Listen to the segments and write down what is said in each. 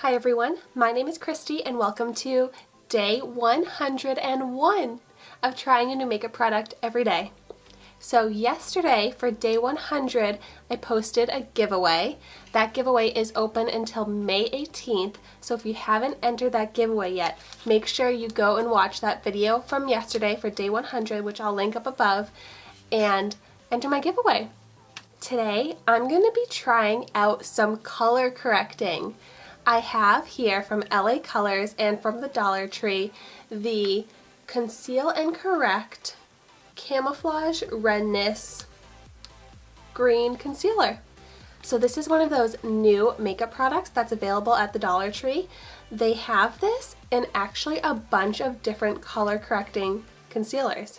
Hi everyone, my name is Christy and welcome to day 101 of trying a new makeup product every day. So yesterday for day 100 I posted a giveaway. That giveaway is open until May 18th, so if you haven't entered that giveaway yet, make sure you go and watch that video from yesterday for day 100, which I'll link up above, and enter my giveaway. Today I'm going to be trying out some color correcting. I have here from LA Colors and from the Dollar Tree the Conceal and Correct Camouflage Redness Green Concealer. So this is one of those new makeup products that's available at the Dollar Tree. They have this in actually a bunch of different color correcting concealers.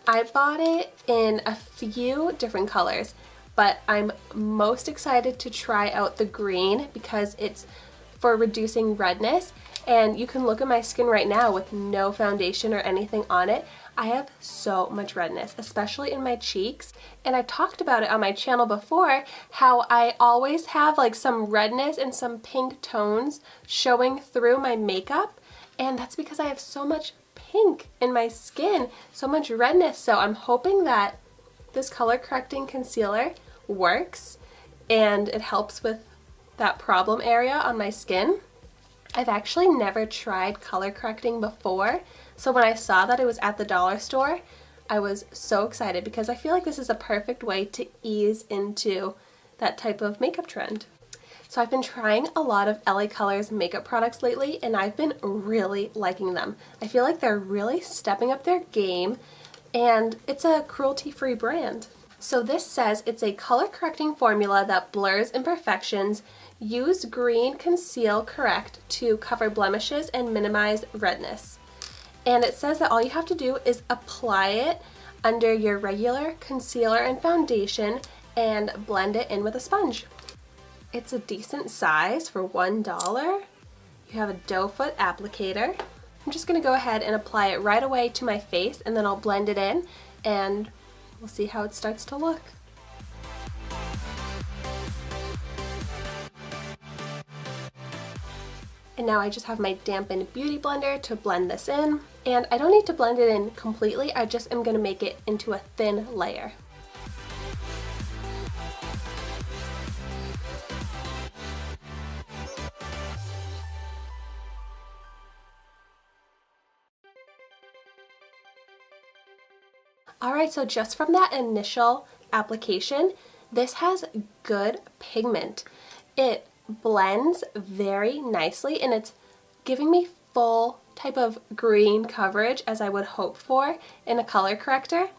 I bought it in a few different colors, but I'm most excited to try out the green because it's for reducing redness, and you can look at my skin right now with no foundation or anything on it. I have so much redness, especially in my cheeks, and I've talked about it on my channel before, how I always have like some redness and some pink tones showing through my makeup, and that's because I have so much pink in my skin, so much redness. So I'm hoping that this color correcting concealer works and it helps with that problem area on my skin. I've actually never tried color correcting before, so when I saw that it was at the dollar store, I was so excited because I feel like this is a perfect way to ease into that type of makeup trend. So I've been trying a lot of LA Colors makeup products lately and I've been really liking them. I feel like they're really stepping up their game, and it's a cruelty-free brand. So this says it's a color correcting formula that blurs imperfections. Use green Conceal Correct to cover blemishes and minimize redness. And it says that all you have to do is apply it under your regular concealer and foundation and blend it in with a sponge. It's a decent size for $1. You have a doe foot applicator. I'm just going to go ahead and apply it right away to my face, and then I'll blend it in and we'll see how it starts to look. And now I just have my dampened beauty blender to blend this in. And I don't need to blend it in completely, I just am going to make it into a thin layer. Alright, so just from that initial application, this has good pigment. It blends very nicely and it's giving me full type of green coverage as I would hope for in a color corrector.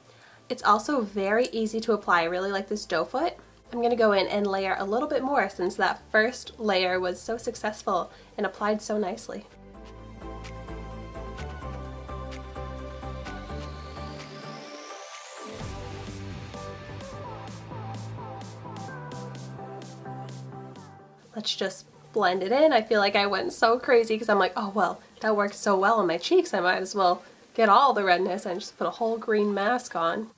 It's also very easy to apply. I really like this doe foot. I'm going to go in and layer a little bit more since that first layer was so successful and applied so nicely. Let's just blend it in. I feel like I went so crazy because I'm like, oh well, that worked so well on my cheeks, I might as well get all the redness and just put a whole green mask on.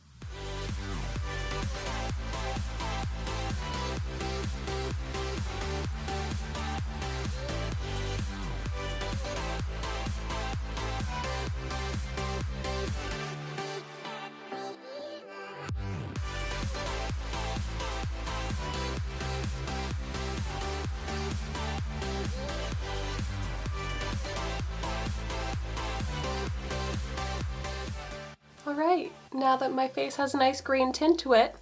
Alright, now that my face has a nice green tint to it,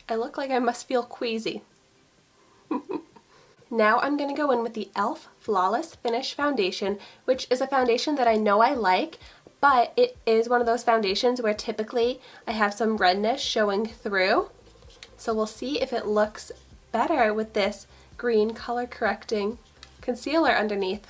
I look like I must feel queasy. Now I'm going to go in with the e.l.f. Flawless Finish Foundation, which is a foundation that I know I like, but it is one of those foundations where typically I have some redness showing through. So we'll see if it looks better with this green color correcting concealer underneath.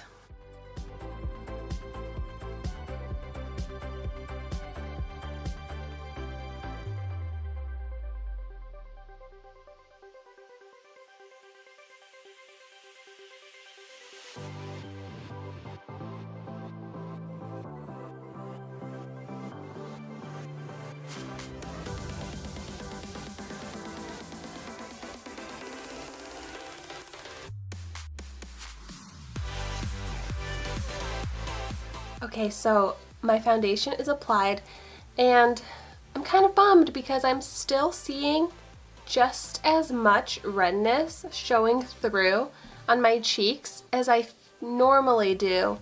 Okay, so my foundation is applied and I'm kind of bummed because I'm still seeing just as much redness showing through on my cheeks as I normally do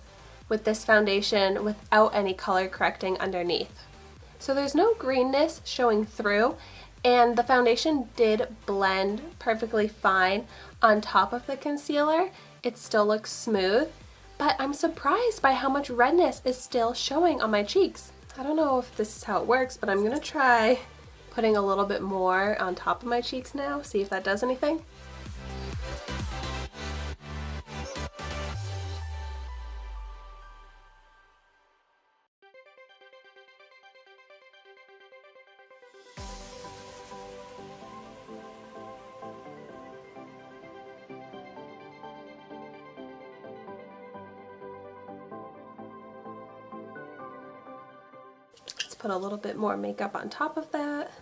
with this foundation without any color correcting underneath. So there's no greenness showing through, and the foundation did blend perfectly fine on top of the concealer. It still looks smooth, but I'm surprised by how much redness is still showing on my cheeks. I don't know if this is how it works, but I'm gonna try putting a little bit more on top of my cheeks now, see if that does anything. Let's put a little bit more makeup on top of that.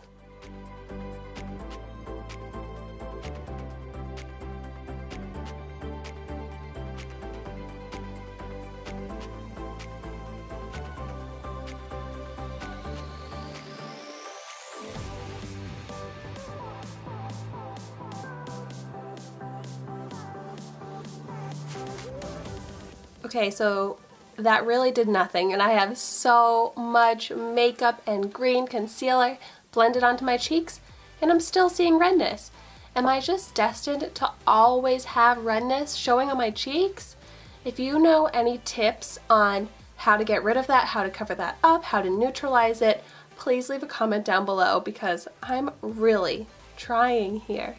Okay, so that really did nothing, and I have so much makeup and green concealer blended onto my cheeks, and I'm still seeing redness. Am I just destined to always have redness showing on my cheeks? If you know any tips on how to get rid of that, how to cover that up, how to neutralize it, please leave a comment down below because I'm really trying here.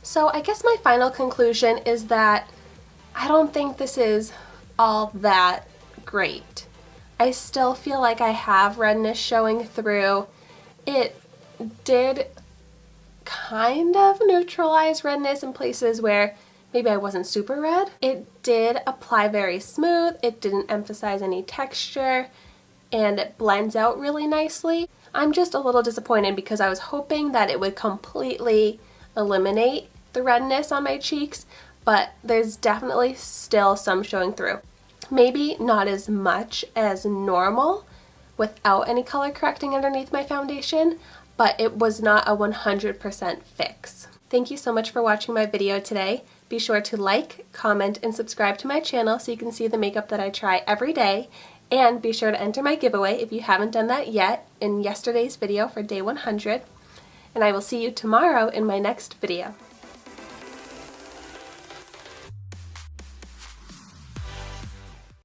So I guess my final conclusion is that I don't think this is all that great. I still feel like I have redness showing through. It did kind of neutralize redness in places where maybe I wasn't super red. It did apply very smooth, it didn't emphasize any texture, and it blends out really nicely. I'm just a little disappointed because I was hoping that it would completely eliminate the redness on my cheeks, but there's definitely still some showing through. Maybe not as much as normal without any color correcting underneath my foundation, but it was not a 100% fix. Thank you so much for watching my video today. Be sure to like, comment, and subscribe to my channel so you can see the makeup that I try every day, and be sure to enter my giveaway if you haven't done that yet in yesterday's video for day 100, and I will see you tomorrow in my next video.